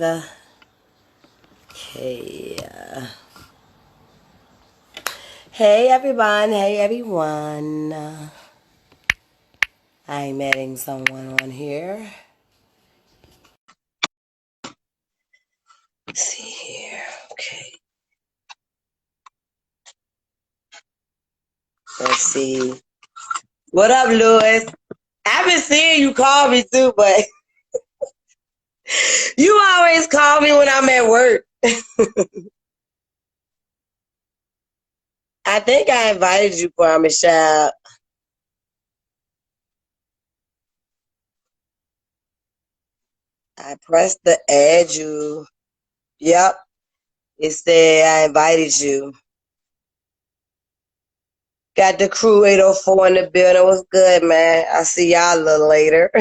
Okay. Hey everyone. Hey everyone. I'm adding someone on here. Let's see here. Okay. Let's see. What up, Louis? I've been seeing you call me too, but you always call me when I'm at work. I think I invited you for Michelle. I pressed the add you. Yep. It said I invited you. Got the crew 804 in the building. What's good, man? I'll see y'all a little later.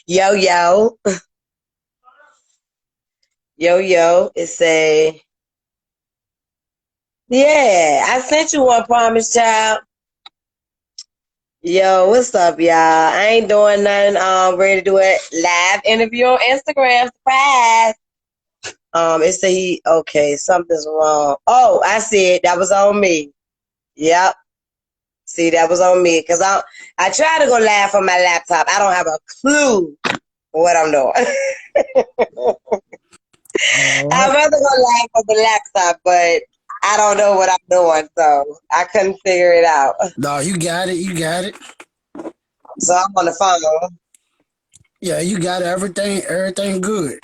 Yo, yo. Yo, yo. It's a, yeah, I sent you one, Promise Child. Yo, what's up, y'all? I ain't doing nothing. Ready to do a live interview on Instagram. Surprise. It say okay, something's wrong. Oh, I see it. That was on me. Yep. See, that was on me. Because I try to go live on my laptop. I don't have a clue what I'm doing. All I'd right. rather go live on the laptop, but I don't know what I'm doing, so I couldn't figure it out. No, you got it. You got it. So I'm on the phone. Yeah, you got it. Everything good.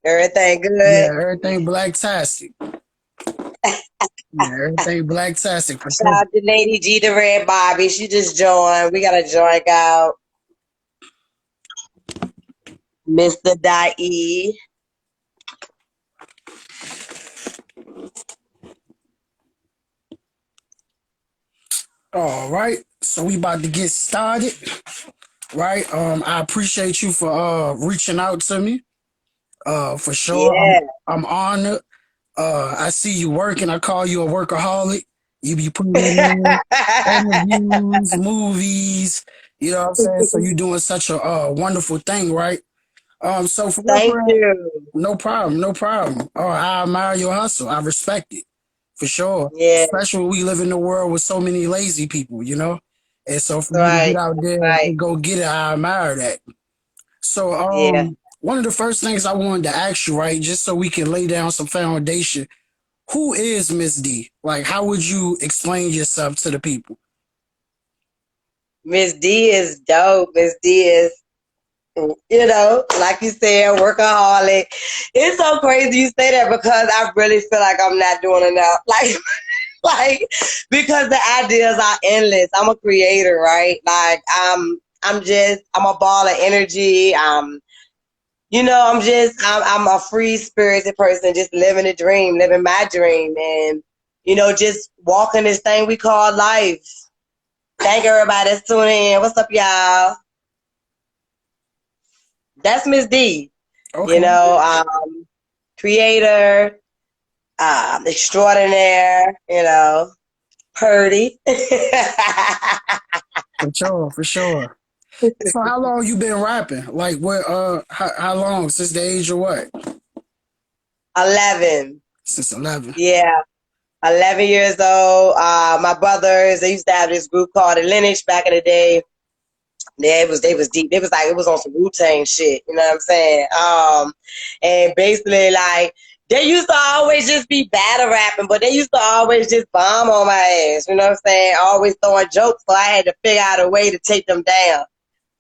Everything Yeah, good. everything black-tastic. Yeah, everything black-tastic for Shout sure. out to Lady G, the Red Bobby. She just joined. We got a joint out. Mr. Dai. All right. So we about to get started. Right. I appreciate you for reaching out to me. For sure. Yeah. I'm honored. I see you working. I call you a workaholic. You be putting in interviews, movies. You know what I'm saying? So you doing such a wonderful thing, right? So Thank real, you. no problem, no problem. Oh, I admire your hustle. I respect it for sure. Yeah, Especially when we live in a world with so many lazy people, you know. And so for you to get right. out there Right. and go get it, I admire that. So Yeah. one of the first things I wanted to ask you, right, just so we can lay down some foundation. Who is MizzD? Like, how would you explain yourself to the people? Miss D is dope. Miss D is, like you said, workaholic. It's so crazy you say that because I really feel like I'm not doing enough. Like because the ideas are endless. I'm a creator, right? Like I'm a ball of energy. I'm a free spirited person, just living a dream, living my dream, and just walking this thing we call life. Thank everybody that's tuning in. What's up, y'all? That's Miss D. You Okay, know, creator, extraordinaire. Purdy. for sure, for sure. So how long you been rapping? Like what how long? Since the age of what? 11. Since 11. Yeah, 11 years old. My brothers, they used to have this group called the Lineage back in the day. Yeah, they was deep. It was like it was on some Wu-Tang shit. You know what I'm saying? And basically like they used to always just be battle rapping, but they used to always just bomb on my ass. You know what I'm saying? Always throwing jokes, so I had to figure out a way to take them down.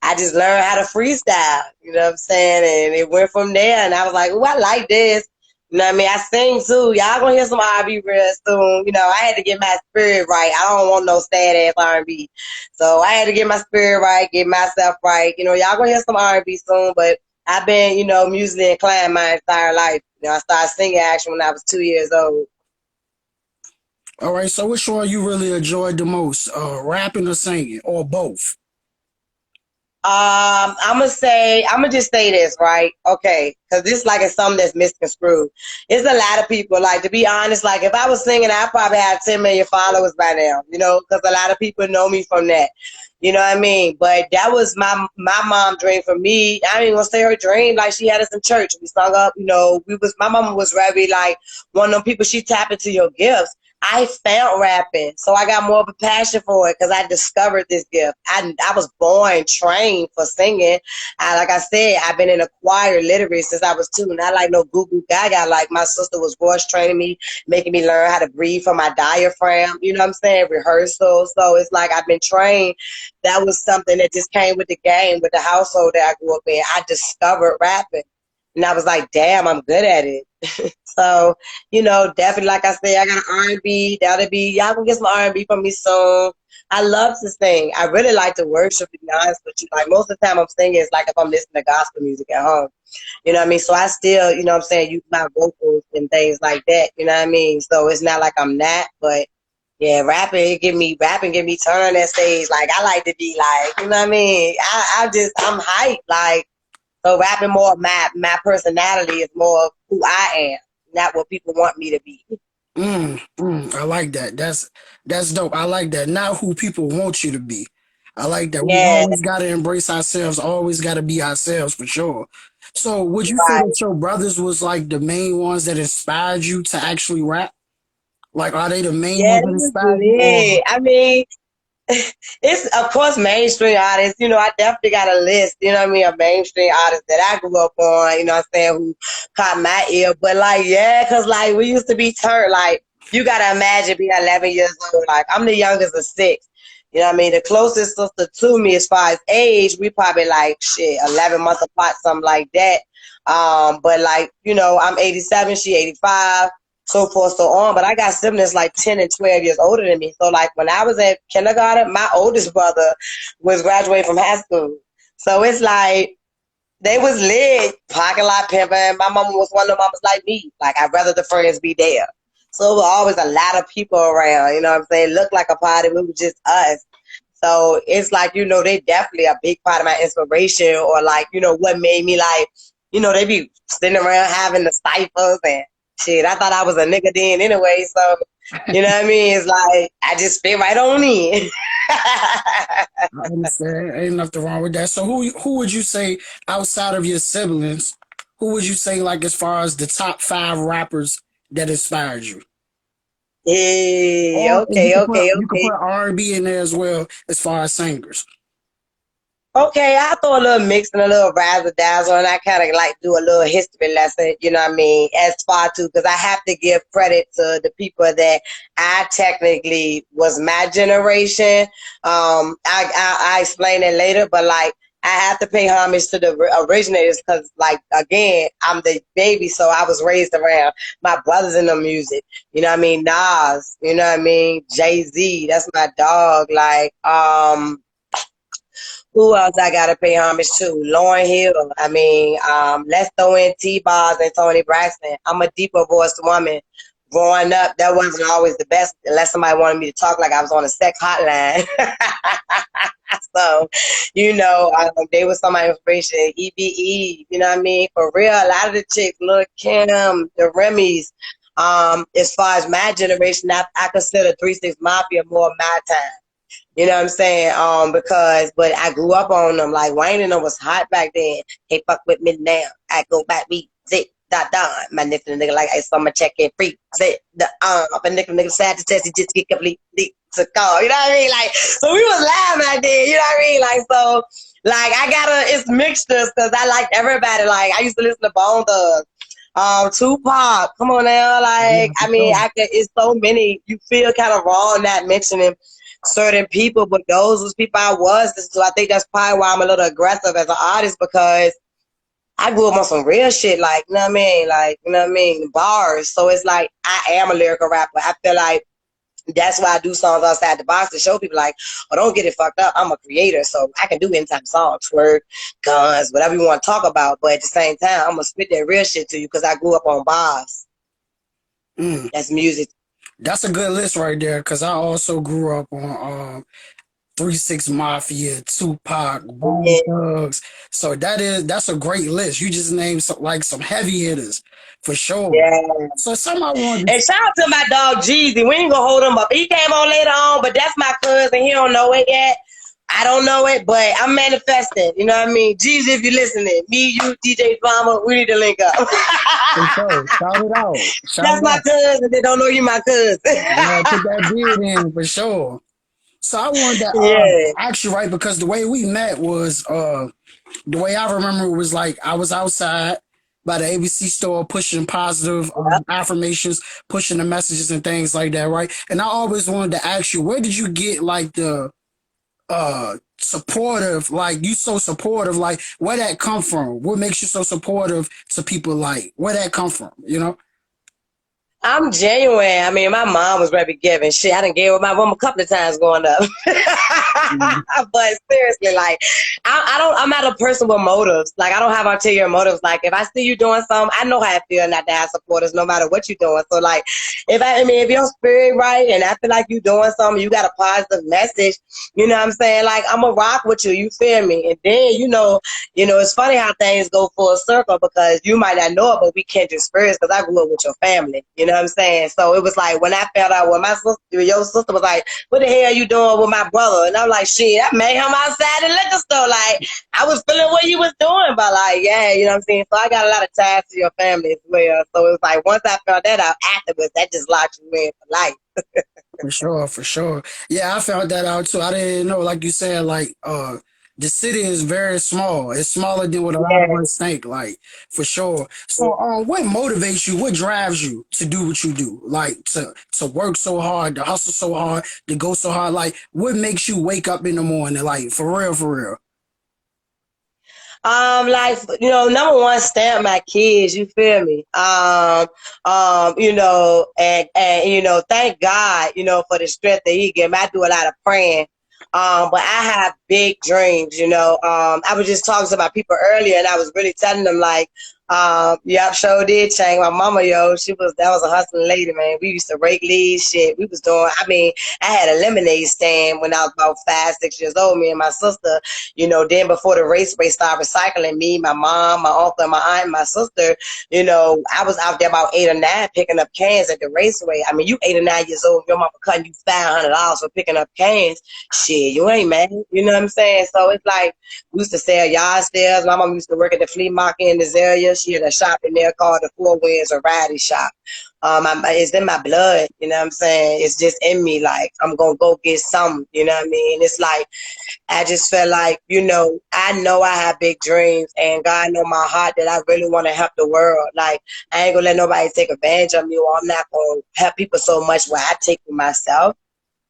I just learned how to freestyle, you know what I'm saying? And it went from there, and I was like, "Ooh, I like this." You know what I mean? I sing too. Y'all gonna hear some R&B real soon. I had to get my spirit right. I don't want no sad ass R&B. So I had to get my spirit right, get myself right. Y'all gonna hear some R&B soon, but I've been, musically inclined my entire life. I started singing actually when I was 2 years old. All right, so which one you really enjoyed the most? Rapping or singing? Or both? I'm gonna just say this, right? Okay, because this like is something that's misconstrued. It's a lot of people, like, to be honest, like if I was singing, I probably have 10 million followers by now, because a lot of people know me from that. You know what I mean? But that was my mom dream for me. I ain't even gonna say her dream. Like she had us in church. We sung up, my mama was very like one of them people, she tap into your gifts. I found rapping, so I got more of a passion for it because I discovered this gift. I was born trained for singing. Like I said, I've been in a choir literally since I was 2. Not like no goo goo gaga. Like my sister was voice training me, making me learn how to breathe from my diaphragm. You know what I'm saying? Rehearsal. So it's like I've been trained. That was something that just came with the game, with the household that I grew up in. I discovered rapping, and I was like, damn, I'm good at it. So, definitely, like I said, I got an R&B. That'll be, y'all can get some R&B from me soon. I love to sing. I really like to worship, to be honest with you. Like, most of the time I'm singing is like if I'm listening to gospel music at home. You know what I mean? So I still, what I'm saying, use my vocals and things like that. You know what I mean? So it's not like I'm not, but yeah, rapping get me turned on that stage. Like, I like to be like, you know what I mean? I'm hyped. Like, so rapping more of my personality is more of who I am, not what people want me to be. I like that. That's dope. I like that. Not who people want you to be. I like that. We Yeah, always got to embrace ourselves. Always got to be ourselves for sure. So, would you say right. that your brothers was like the main ones that inspired you to actually rap? Like, are they the main Yeah, ones that that was inspired you, or lit. I mean, it's of course mainstream artists. I definitely got a list. You know what I mean? Of mainstream artists that I grew up on. You know what I'm saying? Who caught my ear. But like, yeah, cause like we used to be turned. Like you gotta imagine being 11 years old. Like I'm the youngest of 6. You know what I mean? The closest sister to me as far as age, we probably like shit 11 months apart, something like that. But like I'm 87, she 85, so forth, so on. But I got siblings like 10 and 12 years older than me. So like when I was at kindergarten, my oldest brother was graduating from high school. So it's like they was lit, parking lot pimping. My mama was one of the mamas like me. Like I'd rather the friends be there. So it was always a lot of people around, you know what I'm saying? Looked like a party, we were just us. So it's like, they definitely a big part of my inspiration, or like, what made me like, they be sitting around having the ciphers and shit. I thought I was a nigga then anyway. So, you know what I mean? It's like, I just fit right on in. I understand? Ain't nothing wrong with that. So, who would you say outside of your siblings? Who would you say like as far as the top 5 rappers that inspired you? Hey, Or and okay, okay, you could put okay. R&B in there as well as far as singers. Okay, I throw a little mix and a little razzle dazzle, and I kind of like do a little history lesson, you know what I mean, as far to, because I have to give credit to the people that I technically was my generation. I explain it later, but like, I have to pay homage to the originators because, like, again, I'm the baby, so I was raised around my brothers in the music. You know what I mean? Nas, you know what I mean? Jay-Z, that's my dog. Like, who else I gotta pay homage to? Lauryn Hill. I mean, let's throw in T-Boz and Tony Braxton. I'm a deeper voiced woman. Growing up, that wasn't always the best unless somebody wanted me to talk like I was on a sex hotline. So, they were some of my inspiration. EBE, you know what I mean? For real, a lot of the chicks, Lil' Kim, the Remy's. As far as my generation, I consider 3 6 Mafia more my time. You know what I'm saying? But I grew up on them. Like Wayne and them was hot back then. Hey, fuck with me now. I go back, beat, zit, dot, dot. My nigga like I saw my check in free, zit, the, up a nigga sad to test, he just get completely to call. You know what I mean? Like, so we was laughing back then. You know what I mean? Like, so, like, it's mixtures because I liked everybody. Like, I used to listen to Bone Thugs. Tupac, come on now, Yeah, like, for I mean, sure. it's so many, you feel kind of wrong not mentioning certain people, but those was people I was. So I think that's probably why I'm a little aggressive as an artist because I grew up on some real shit, like, you know what I mean? Like, you know what I mean? Bars. So it's like, I am a lyrical rapper. I feel like that's why I do songs outside the box to show people, like, oh, don't get it fucked up. I'm a creator, so I can do any type of song, twerk, guns, whatever you want to talk about. But at the same time, I'm going to spit that real shit to you because I grew up on bars. Mm. That's music. That's a good list right there because I also grew up on 3 6 Mafia, Tupac, Bone Yeah. Thugs. So that's a great list. You just named some heavy hitters for sure. Yeah. So some I wanted And shout out to my dog Jeezy. We ain't gonna hold him up. He came on later on, but that's my cousin. He don't know it yet. I don't know it, but I'm manifesting. You know what I mean? Jeezy, if you're listening, me, you, DJ Farmer, we need to link up. for sure. Shout it out. Shout That's it my out. cousin. They don't know you my cousin. Yeah, put that beard in for sure. So I wanted to Yeah. ask you, right, because the way we met was the way I remember it was like I was outside by the ABC store pushing positive affirmations, pushing the messages and things like that, right? And I always wanted to ask you, where did you get like the supportive, like you so supportive, like where that come from? What makes you so supportive to people, like where that come from, you know? I'm genuine. I mean, my mom was very giving. Shit, I done gave with my mom a couple of times growing up. Mhm. But seriously, like, I'm not a person with motives. Like, I don't have ulterior motives. Like, if I see you doing something, I know how I feel not to have supporters no matter what you're doing. So, like, if your spirit right and I feel like you doing something, you got a positive message, you know what I'm saying? Like, I'm going to rock with you. You feel me? And then, it's funny how things go full circle because you might not know it, but we kindred spirits because I grew up with your family. You know what I'm saying? So it was like when I found out when my sister, your sister was like, what the hell are you doing with my brother? And I'm like, shit, I met him outside the liquor store. Like, I was feeling what you was doing, but like, yeah, you know what I'm saying? So I got a lot of ties to your family as well. So it was like once I found that out afterwards, that just locked you in for life. For sure, for sure. Yeah, I found that out too. I didn't know, like you said, like the city is very small. It's smaller than what a lot of Yeah. us think, like for sure. So what motivates you? What drives you to do what you do? Like to work so hard, to hustle so hard, to go so hard. Like what makes you wake up in the morning? Like for real, for real. Like, number one, stamp my kids, you feel me? Thank God, for the strength that he gave me. I do a lot of praying. But I have big dreams, I was just talking to my people earlier and I was really telling them like, yep, sure did change. My mama, that was a hustling lady, man. We used to rake leaves, shit. We was doing, I had a lemonade stand when I was about 5, 6 years old, me and my sister. Then before the race started recycling, me, my mom, my uncle, and my aunt, and my sister, I was out there about 8 or 9 picking up cans at the raceway. I mean, you 8 or 9 years old, your mama cutting you $500 for picking up cans. Shit, you ain't mad. You know what I'm saying? So it's like, we used to sell yard sales. My mom used to work at the flea market in this area. She had a shop in there called the Four Winds Variety Shop. It's in my blood, you know what I'm saying? It's just in me, like, I'm going to go get something, you know what I mean? It's like, I just felt like, I know I have big dreams and God know my heart that I really want to help the world. Like, I ain't gonna let nobody take advantage of me or I'm not gonna help people so much where I take for myself.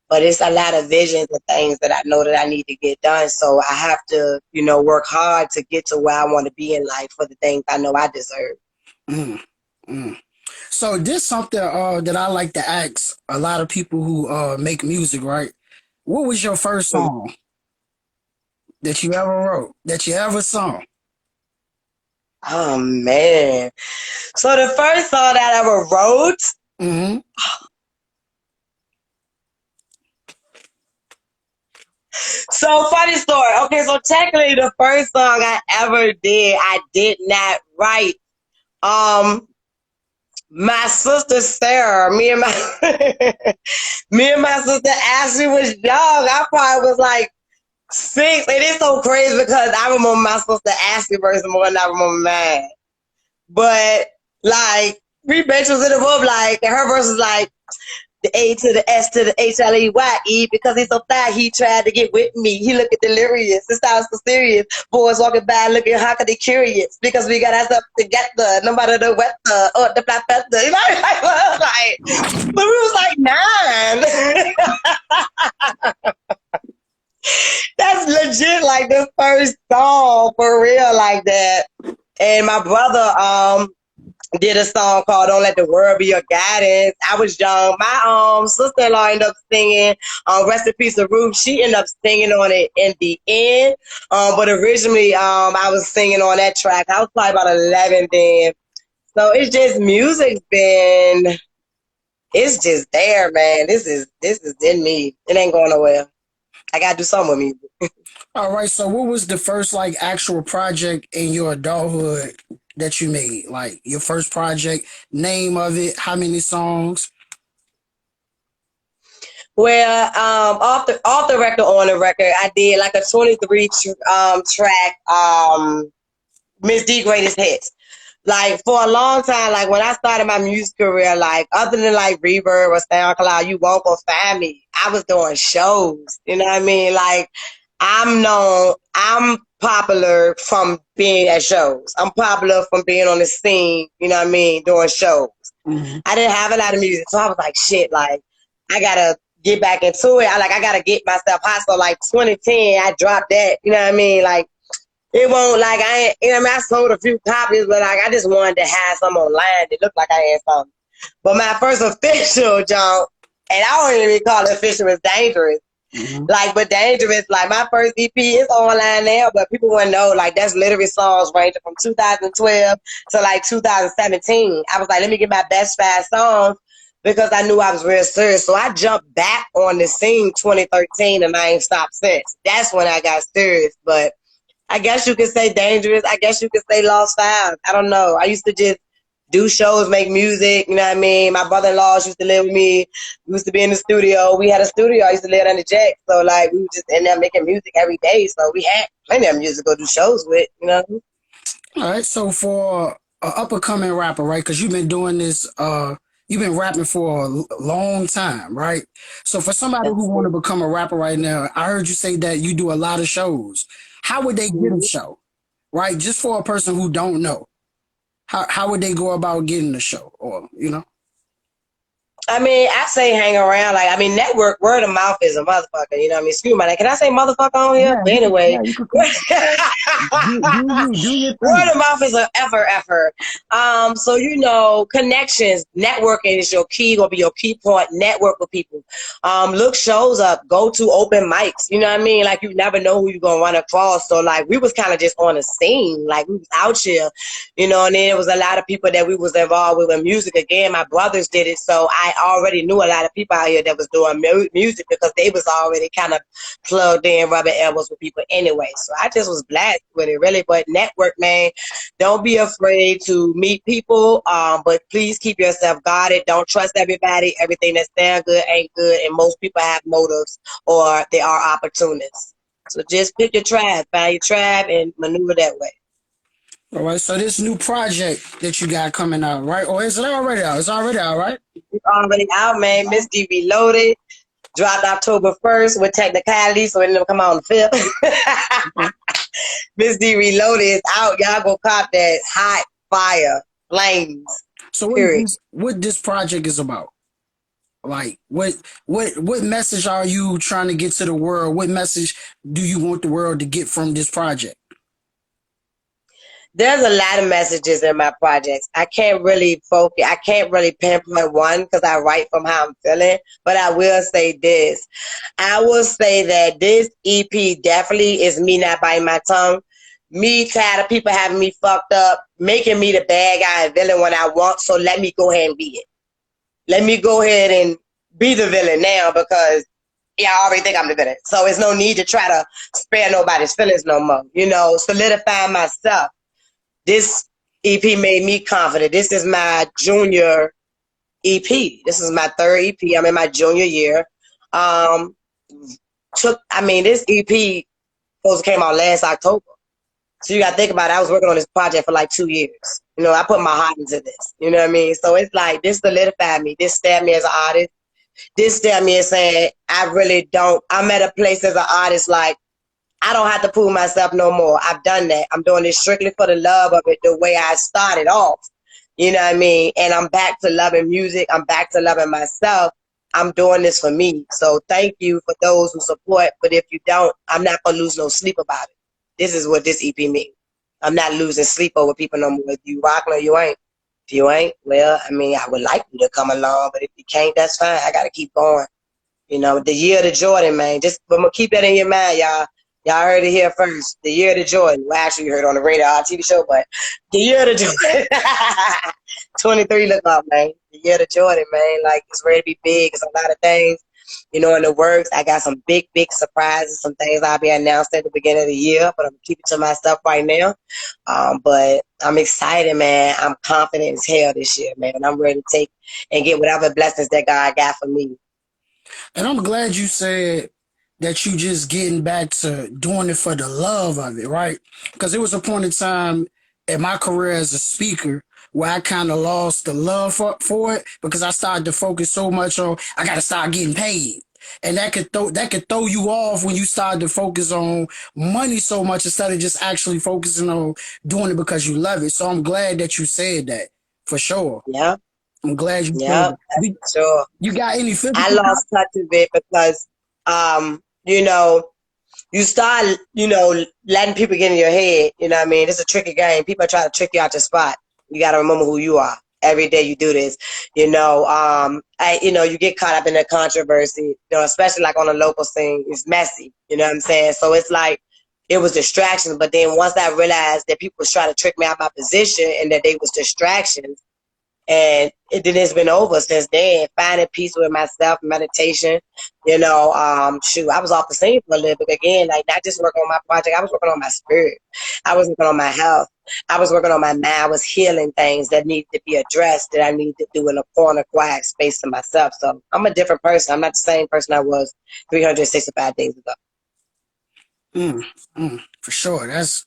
But it's a lot of visions and things that I know that I need to get done. So I have to, work hard to get to where I want to be in life for the things I know I deserve. Mm, mm. So this something that I like to ask a lot of people who make music, right? What was your first song that you ever wrote, that you ever sung? Oh man. So the first song that I ever wrote, Mm-hmm. so funny story. Okay, so technically the first song I ever did, I did not write. Um my sister Sarah, me and my sister Ashley was young. I probably was like 6. It is so crazy because I remember my sister Ashley verse more than I remember mine. But like we bitches in the room, like and her verse is like the A to the S to the HLEYE because he's so fat he tried to get with me. He looked delirious. This sounds so serious. Boys walking by looking how could they curious because we got ourselves together no matter the weather or the black feather. You know, like but we was like 9. That's legit like the first song for real like that. And my brother did a song called "Don't Let the World Be Your Guidance." I was young. My sister-in-law ended up singing "Rest in Peace" of Ruth. She ended up singing on it in the end. But originally I was singing on that track. I was probably about 11 then. So it's just music's been it's just there, man. This is in me. It ain't going nowhere. I gotta do something with music. All right. So, what was the first like actual project in your adulthood that you made? Like your first project, name of it, how many songs? Well, off the record, on the record, I did like a 23 track MizzD Greatest Hits. Like for a long time, like when I started my music career, like other than like Reverb or SoundCloud, you won't go find me. I was doing shows. You know what I mean? Like I'm popular from being at shows. I'm popular from being on the scene, you know what I mean, doing shows. Mhm. I didn't have a lot of music, so I was like, shit, like I gotta get back into it. I gotta get myself hot. So like 2010, I dropped that, you know what I mean? Like it won't like I ain't, you know what I mean? I sold a few copies, but like I just wanted to have some online that looked like I had something. But my first official jump, and I don't even call it official, it's Dangerous. Mhm. Like, but Dangerous, like my first EP is online now, but people wouldn't know, like that's literally songs ranging from 2012 to like 2017. I was like, let me get my best 5 songs because I knew I was real serious. So I jumped back on the scene 2013 and I ain't stopped since. That's when I got serious. But I guess you could say Dangerous. I guess you could say Lost Five. I don't know. I used to just do shows, make music. You know what I mean? My brother-in-law used to live with me. We used to be in the studio. We had a studio. I used to live on the Jack. So, like, we were just in there making music every day. So, we had plenty of music to go do shows with, you know? All right. So, for a up and coming rapper, right? Because you've been doing this, you've been rapping for a long time, right? So, for somebody who want to become a rapper right now, I heard you say that you do a lot of shows. How would they get a show, right? Just for a person who don't know, how would they go about getting a show, or you know? I mean, I say hang around. Like, I mean, network, word of mouth is a motherfucker. You know what I mean? Excuse me. Like, can I say motherfucker on here? Yeah, But you could. anyway, Yeah, you could. word Do your of thing. mouth is an effort. So, you know, connections, networking is your key, gonna be your key point. Network with people. Look shows up, go to open mics. You know what I mean? Like, you never know who you're gonna run across. So, like, we was kind of just on the scene. Like, we was out here, you know, and then there was a lot of people that we was involved with music. Again, my brothers did it, so I already knew a lot of people out here that was doing music because they was already kind of plugged in, rubbing elbows with people anyway. So I just was blessed with it, really. But network, man, don't be afraid to meet people, but please keep yourself guarded. Don't trust everybody. Everything that sounds good ain't good, and most people have motives or they are opportunists. So just pick your tribe, find your tribe, and maneuver that way. All right. So this new project that you got coming out, right? Or is it already out? It's already out, right? It's already out, man. MizzD Reloaded dropped October 1st with technicality, so it didn't come out on the 5th. MizzD Reloaded is out. Y'all go cop that hot fire flames. So Period. what this project is about? Like what message are you trying to get to the world? What message do you want the world to get from this project? There's a lot of messages in my projects. I can't really focus. I can't really pinpoint one because I write from how I'm feeling. But I will say this. I will say that this EP definitely is me not biting my tongue. Me tired of people having me fucked up, making me the bad guy and villain when I want. So let me go ahead and be it. Let me go ahead and be the villain now because yeah, I already think I'm the villain. So it's no need to try to spare nobody's feelings no more. You know, solidify myself. This EP made me confident. This is my junior EP. This is my third EP. I'm in my junior year. Um, this EP supposed to came out last October. So you got to think about it. I was working on this project for like 2 years. You know, I put my heart into this. You know what I mean? So it's like this solidified me. This stabbed me as an artist. This stabbed me as saying I really don't. I'm at a place as an artist like I don't have to prove myself no more. I've done that. I'm doing this strictly for the love of it, the way I started off. You know what I mean? And I'm back to loving music. I'm back to loving myself. I'm doing this for me. So thank you for those who support. But if you don't, I'm not going to lose no sleep about it. This is what this EP means. I'm not losing sleep over people no more. If you rocking or you ain't. If you ain't, well, I mean, I would like you to come along. But if you can't, that's fine. I got to keep going. You know, the year of the Jordan, man. Just I'm going to keep that in your mind, y'all. Y'all heard it here first. The year of the Jordan. Well, actually, you heard it on the radar TV show, but the year of the Jordan. 23 look up, man. The year of the Jordan, man. Like, it's ready to be big. It's a lot of things. in the works. I got some big, big surprises, some things I'll be announcing at the beginning of the year, but I'm gonna keep it to myself right now. But I'm excited, man. I'm confident as hell this year, man. I'm ready to take and get whatever blessings that God got for me. And I'm glad you said that you just getting back to doing it for the love of it, right? Because it was a point in time in my career as a speaker where I kind of lost the love for it because I started to focus so much on I got to start getting paid. And that could throw you off when you start to focus on money so much instead of just actually focusing on doing it because you love it. So I'm glad that you said that for sure. Yeah, I'm glad you said yeah, that. that's for sure. You got any I physical? lost touch of it because, you start, letting people get in your head. You know what I mean? It's a tricky game. People try to trick you out your spot. You got to remember who you are. Every day you do this, you get caught up in the controversy, especially like on a local scene. It's messy. You know what I'm saying? So it's like, it was distractions. But then once I realized that people was trying to trick me out my position and that they was distractions, and then it's been over since then. Finding peace with myself, meditation. Shoot, I was off the scene for a little bit again. Like not just working on my project, I was working on my spirit. I was working on my health. I was working on my mind. I was healing things that need to be addressed that I need to do in a corner, quiet space to myself. So I'm a different person. I'm not the same person I was 365 days ago. For sure. That's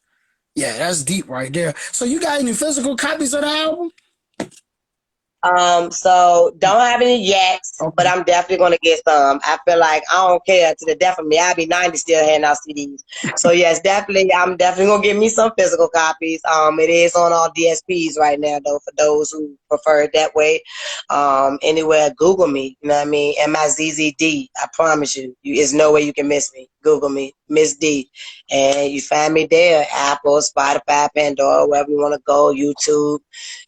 deep right there. So you got any physical copies of the album? So don't have any yet, but Okay. I'm definitely gonna get some. I feel like I don't care to the death of me. I'll be 90 still handing out CDs. So yes, definitely, I'm definitely gonna get me some physical copies. It is on all DSPs right now though, for those who prefer it that way. Anywhere, Google me. You know what I mean? MizzD. I promise you, there's no way you can miss me. Google me, MizzD, and you find me there. Apple, Spotify, Pandora, wherever you want to go. YouTube,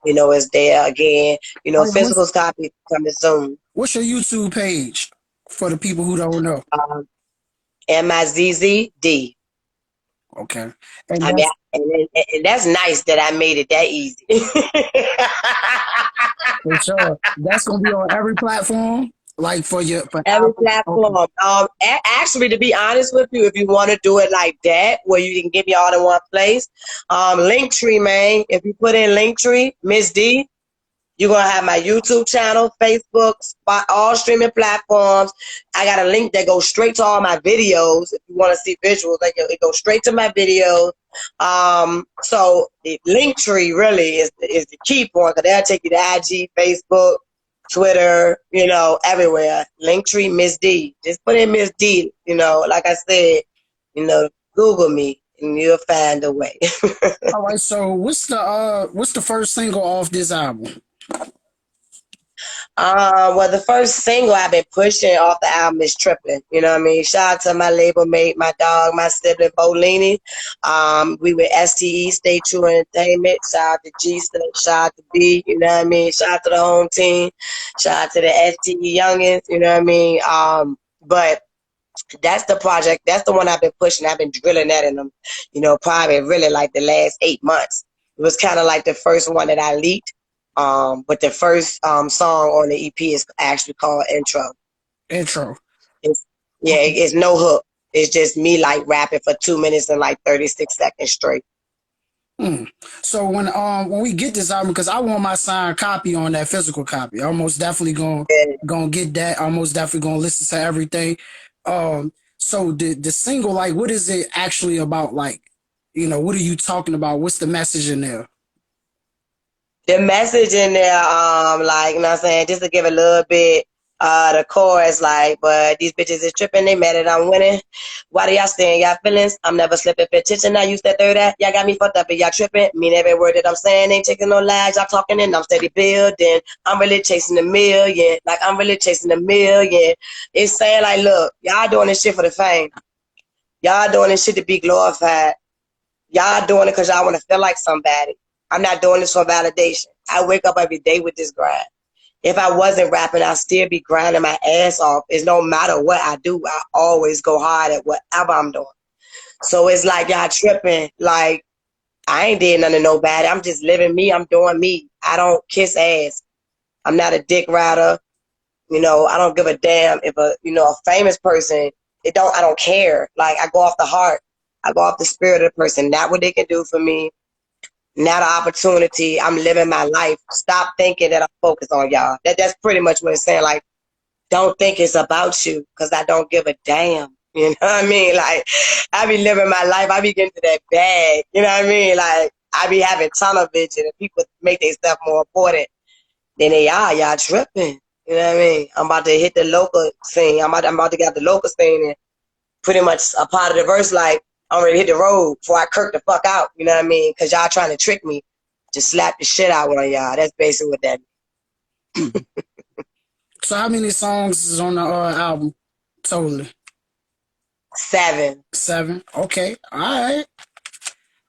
it's there again. Oh, yeah, Physical copy coming soon. what's your YouTube page for the people who don't know? MizzD. Okay. And I mean, that's and that's nice that I made it that easy. for sure. That's gonna be on every platform, like for Every Apple. Okay. platform. Actually, to be honest with you, if you want to do it like that, where you can get me all in one place, Linktree, man. If you put in Linktree, MizzD, you're going to have my YouTube channel, Facebook, all streaming platforms. I got a link that goes straight to all my videos. If you want to see visuals, it goes straight to my videos. So the Linktree really is the key point because they'll take you to IG, Facebook, Twitter, everywhere. Linktree, MizzD. Just put in MizzD, like I said, Google me and you'll find a way. All right. So what's the first single off this album? Well, the first single I've been pushing off the album is Tripping. You know what I mean? Shout out to my label mate, my dog, my sibling, Bolini. We with STE, Stay True Entertainment. Shout out to G, shout out to B, you know what I mean? Shout out to the home team. Shout out to the STE youngins, you know what I mean? But that's the project. That's the one I've been pushing. I've been drilling that in them, probably really like the last 8 months. It was kind of like the first one that I leaked. But the first song on the EP is actually called Intro. Intro. It's, yeah, it's no hook. It's just me like rapping for 2 minutes and like 36 seconds straight. So when we get this album, because I want my signed copy on that physical copy, I'm most definitely gonna get that. I'm most definitely gonna listen to everything. So the single, like, what is it actually about? Like, what are you talking about? What's the message in there? The message in there, like, you know what I'm saying, just to give a little bit, the chorus, like, but these bitches is tripping, they mad that I'm winning. Why do y'all stay in y'all feelings? I'm never slipping petition. I used that third that. Y'all got me fucked up and y'all tripping. Mean every word that I'm saying, ain't taking no lies. Y'all talking and I'm steady building. I'm really chasing the million. Like, I'm really chasing the million. It's saying, like, look, y'all doing this shit for the fame. Y'all doing this shit to be glorified. Y'all doing it because y'all want to feel like somebody. I'm not doing this for validation. I wake up every day with this grind. If I wasn't rapping, I'd still be grinding my ass off. It's no matter what I do, I always go hard at whatever I'm doing. So it's like y'all tripping. Like, I ain't did nothing to nobody. I'm just living me. I'm doing me. I don't kiss ass. I'm not a dick rider. You know, I don't give a damn if a famous person. I don't care. Like, I go off the heart. I go off the spirit of the person. Not what they can do for me. Not an opportunity. I'm living my life. Stop thinking that I'm focused on y'all. That's pretty much what it's saying. Like, don't think it's about you, because I don't give a damn. You know what I mean? Like, I be living my life. I be getting to that bag. You know what I mean? Like, I be having tunnel vision, and people make their stuff more important than they are. Y'all tripping. You know what I mean? I'm about to hit the local scene. I'm about to get out the local scene, and pretty much a part of the verse, like, I'm ready to hit the road before I kirk the fuck out. You know what I mean? Because y'all trying to trick me to slap the shit out on y'all. That's basically what that means. So how many songs is on the album totally? 7. 7. Okay. All right.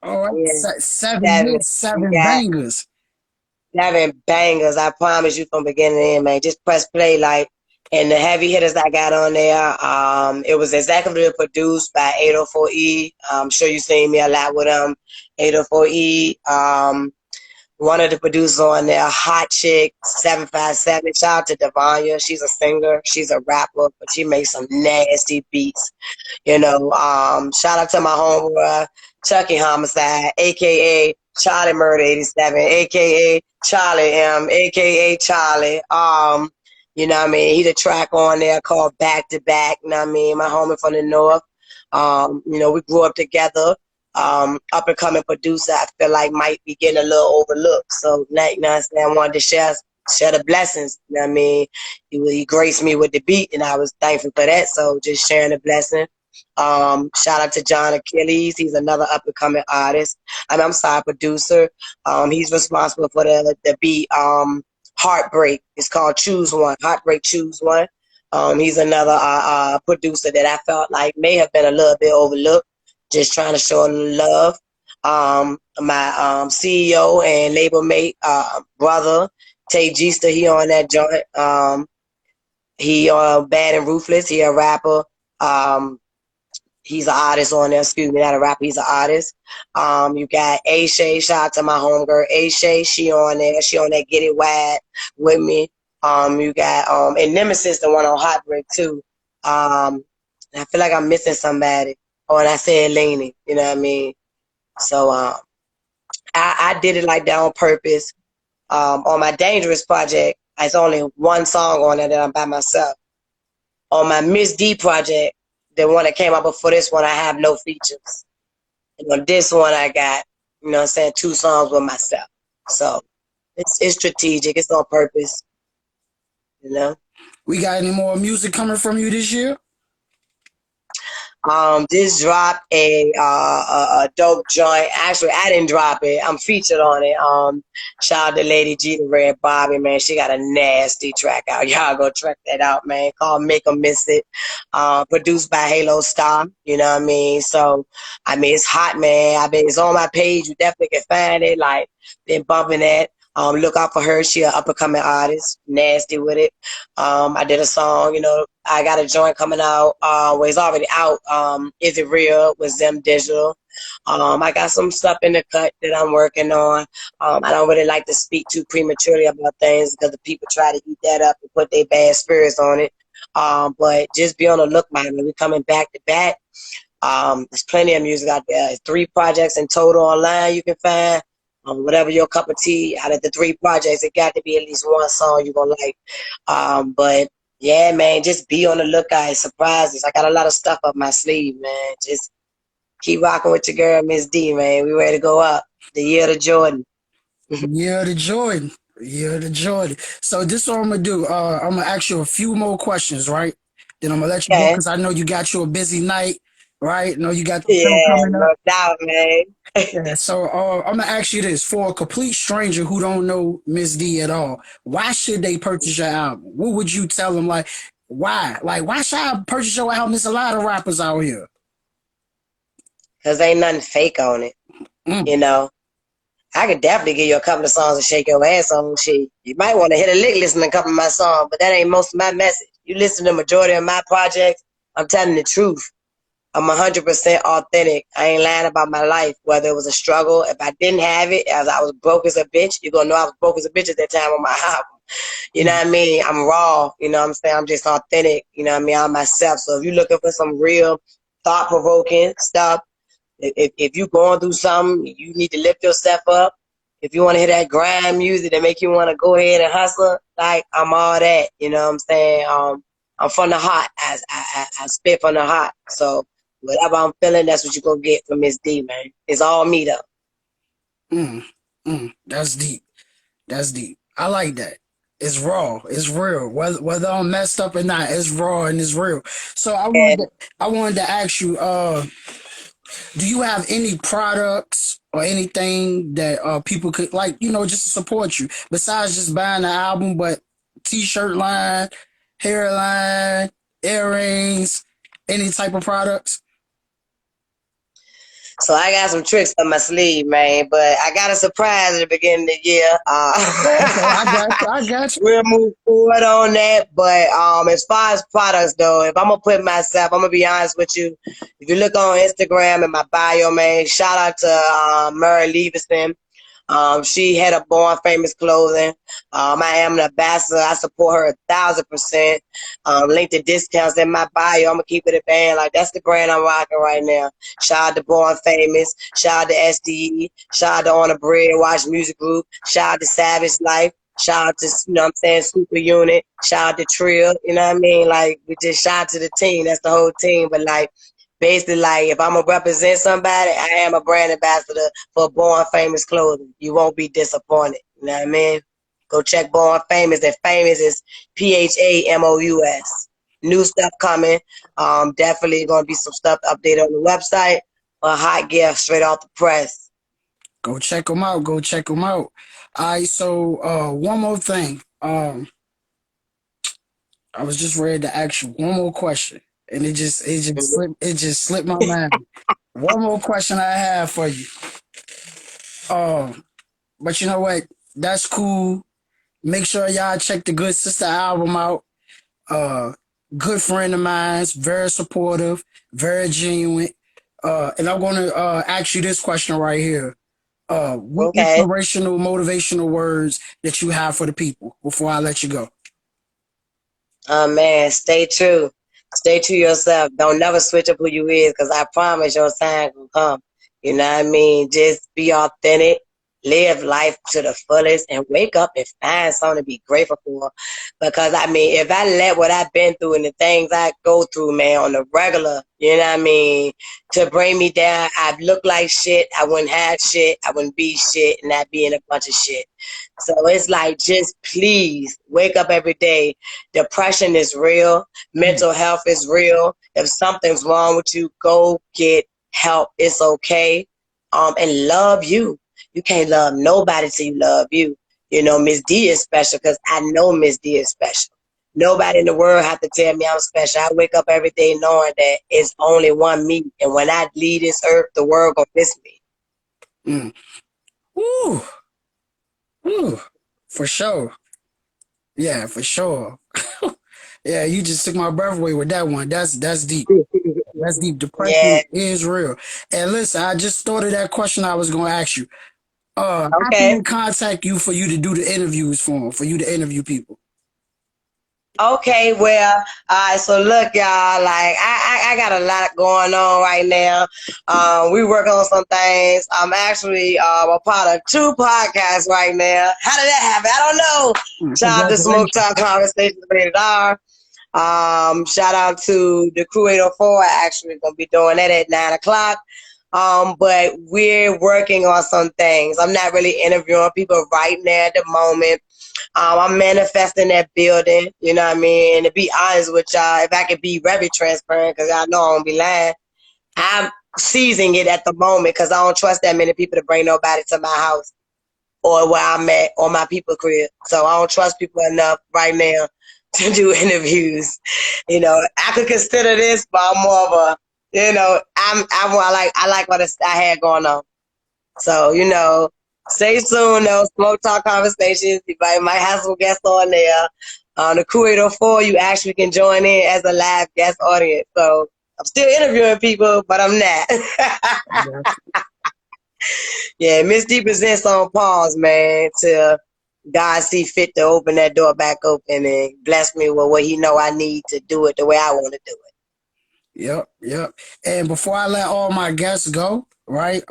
All right. Yeah, 7 7. hits, We 7 got bangers. 7 bangers. I promise you, from beginning to end, man. Just press play, like, and the heavy hitters I got on there. It was executively produced by 804E. I'm sure you seen me a lot with 804E. One of the producers on there, Hot Chick 757. Shout out to Devanya. She's a singer. She's a rapper, but she makes some nasty beats. Shout out to my homeboy, Chucky Homicide, aka Charlie Murder 87, aka Charlie M, aka Charlie. What I mean? He the track on there called Back to Back, you know what I mean? My homie from the north. We grew up together. Up and coming producer, I feel like might be getting a little overlooked. So, you know what I'm saying, I wanted to share the blessings. You know what I mean? He graced me with the beat, and I was thankful for that. So, just sharing the blessing. Shout out to John Achilles. He's another up and coming artist. I'm sorry, producer. He's responsible for the beat Heartbreak. It's called Choose One. Heartbreak Choose One. He's another producer that I felt like may have been a little bit overlooked. Just trying to show him love. My CEO and label mate, brother, Tay Gista, he on that joint. He Bad and Ruthless. He a rapper. He's an artist on there. Excuse me, not a rapper. He's an artist. You got A Shay. Shout out to my homegirl A Shay. She on there. She on that Get It Wide with me. You got and Nemesis, the one on Heartbreak too. I feel like I'm missing somebody. Oh, and I said Laney. You know what I mean? So I did it like that on purpose. On my Dangerous project, there's only one song on there that I'm by myself. On my MizzD project, the one that came out before this one, I have no features. And on this one, I got, 2 songs with myself. So it's strategic. It's on purpose. We got any more music coming from you this year? Just dropped a dope joint. Actually, I didn't drop it. I'm featured on it. Shout out to Lady G, the Red Bobby, man. She got a nasty track out. Y'all go check that out, man. Called Make 'Em Miss It. Produced by Halo Star. You know what I mean? So, it's hot, man. It's on my page. You definitely can find it. Like, been bumping that. Look out for her. She an up and coming artist. Nasty with it. I did a song, I got a joint coming out. It's already out. Is It Real with Zim Digital. I got some stuff in the cut that I'm working on. I don't really like to speak too prematurely about things because the people try to eat that up and put their bad spirits on it. But just be on the look, man. We're coming back to back. There's plenty of music out there. There's 3 projects in total online you can find. Whatever your cup of tea, out of the 3 projects, it got to be at least one song you're going to like. But yeah, man, just be on the lookout. Surprises. I got a lot of stuff up my sleeve, man. Just keep rocking with your girl, MizzD, man. We ready to go up. The year to Jordan. Yeah, the Jordan. Yeah, the Jordan. So this is what I'm gonna do. I'm gonna ask you a few more questions, right? Then I'm gonna let you go Okay. because I know you got you a busy night, right? I know you got the show Yeah, coming up. no doubt, man. Yeah, so I'm gonna ask you this: for a complete stranger who don't know MizzD at all, why should they purchase your album? What would you tell them? Like, why? Like, why should I purchase your album? There's a lot of rappers out here. Because ain't nothing fake on it, Mm. you know. I could definitely give you a couple of songs to shake your ass on. Shit, you might want to hit a lick listen to a couple of my songs, but that ain't most of my message. You listen to the majority of my projects, I'm telling the truth. I'm 100% authentic. I ain't lying about my life, whether it was a struggle. If I didn't have it, as I was broke as a bitch, you're going to know I was broke as a bitch at that time on my album. You know what I mean? I'm raw. You know what I'm saying? I'm just authentic. You know what I mean? I'm myself. So if you're looking for some real thought-provoking stuff, if you're going through something, you need to lift yourself up. If you want to hear that grind music that make you want to go ahead and hustle, like, I'm all that. You know what I'm saying? I'm from the heart. I spit from the heart. So whatever I'm feeling, that's what you're going to get from MizzD, man. It's all me, though. That's deep. That's deep. I like that. It's raw. It's real. Whether I'm messed up or not, it's raw and it's real. So And I wanted to ask you, do you have any products or anything that people could like, just to support you besides just buying the album, but t-shirt line, hairline, earrings, any type of products? so I got some tricks up my sleeve, man, but I got a surprise at the beginning of the year. Okay, I got you. I got you. We'll move forward on that. But as far as products, though, if I'm going to put myself, I'm going to be honest with you. If you look on Instagram in my bio, man, shout out to Murray Leverson. She had a Born Famous clothing. I am an ambassador. I support her 1,000%. Link to discounts in my bio. I'm gonna keep it a band. Like, that's the brand I'm rocking right now. Shout out to Born Famous. Shout out to SDE. Shout out to On the Bread Watch Music Group. Shout out to Savage Life. Shout out to, what I'm saying, Super Unit. Shout out to Trill. You know what I mean? Like, we just shout out to the team. That's the whole team. But like, basically, like, if I'm gonna represent somebody, I am a brand ambassador for Born Famous clothing. You won't be disappointed. You know what I mean? Go check Born Famous. That famous is PHAMOUS. New stuff coming. Definitely gonna be some stuff updated on the website. A hot gift straight off the press. Go check them out. Go check them out. All right. So one more thing. I was just ready to ask you one more question, and it just slipped my mind. One more question I have for you. But you know what? That's cool. Make sure y'all check the Good Sister album out. Uh, Good friend of mine, very supportive, very genuine. And I'm gonna ask you this question right here. What Okay. inspirational, motivational words that you have for the people before I let you go? Man, stay true. Stay true yourself. Don't never switch up who you is, because I promise your time will come. You know what I mean? Just be authentic. Live life to the fullest and wake up and find something to be grateful for. Because, I mean, if I let what I've been through and the things I go through, man, on the regular, you know what I mean, to bring me down, I'd look like shit. I wouldn't have shit. I wouldn't be shit, and I'd be in a bunch of shit. So it's like, just please wake up every day. Depression is real. Mental health is real. If something's wrong with you, go get help. It's okay. And love you. You can't love nobody till you love you. You know, MizzD is special because I know MizzD is special. Nobody in the world have to tell me I'm special. I wake up every day knowing that it's only one me. And when I leave this earth, the world gonna miss me. Mm. Woo, woo, for sure. Yeah, for sure. Yeah, you just took my breath away with that one. That's deep. That's deep. Yeah. Depression is real. And listen, I just thought of that question I was going to ask you. How can Okay. we contact you for you to do the interviews for you to interview people? Okay, well, so look, y'all, like, I got a lot going on right now. We working on some things. I'm actually a part of 2 podcasts right now. How did that happen? I don't know. Shout out to Smoke Congratulations. Talk Conversations Rated R. Shout out to the Crew 804. I actually gonna be doing that at 9 o'clock. But we're working on some things. I'm not really interviewing people right now at the moment. I'm manifesting that building, you know what I mean? And to be honest with y'all, if I could be very transparent, because y'all know I don't be lying, I'm seizing it at the moment because I don't trust that many people to bring nobody to my house or where I'm at or my people crib. So I don't trust people enough right now to do interviews. You know, I could consider this, but I'm more of a, you know, I like what I had going on. So, you know, stay tuned, though. Smoke Talk Conversations. You might have some guests on there. On the Crew 804, you actually can join in as a live guest audience. So, I'm still interviewing people, but I'm not. I got you. Yeah, MizzD presents on pause, man, till God see fit to open that door back open and bless me with what he know I need to do it the way I want to do it. Yep, yep. And before I let all my guests go, right?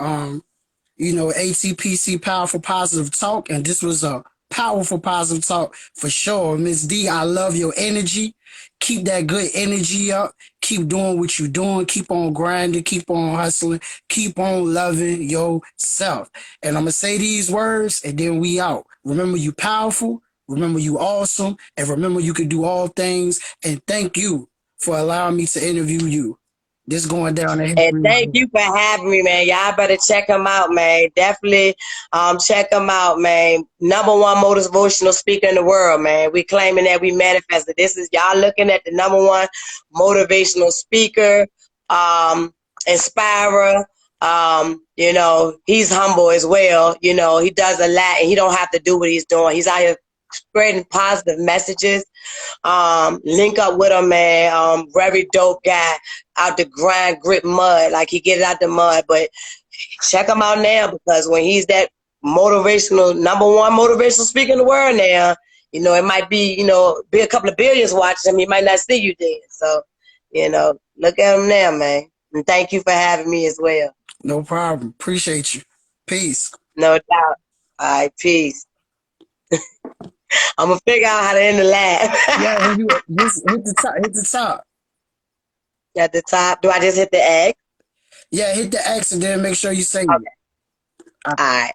ATPC Powerful Positive Talk, and this was a powerful positive talk for sure. MizzD, I love your energy. Keep that good energy up. Keep doing what you're doing. Keep on grinding. Keep on hustling. Keep on loving yourself. And I'm gonna say these words, and then we out. Remember, you powerful. Remember, you awesome. And remember, you can do all things. And thank you for allowing me to interview you. This going down in And history right thank now. you for having me, man. Y'all better check him out, man. Definitely check him out, man. Number one motivational speaker in the world, man. We claiming that we manifested. This is y'all looking at the number one motivational speaker, inspirer. He's humble as well. He does a lot and he don't have to do what he's doing. He's out here spreading positive messages. Link up with him, man. Very dope guy out the grind, grit mud. Like he get it out the mud. But check him out now because when he's that motivational, number one motivational speaker in the world now, it might be, be a couple of billions watching him. He might not see you then. So, look at him now, man. And thank you for having me as well. No problem. Appreciate you. Peace. No doubt. All right, peace. I'm gonna figure out how to end the live. Yeah, and you just hit the top. Hit the top. At the top, do I just hit the X? Yeah, hit the X and then make sure you save it. Okay. All right.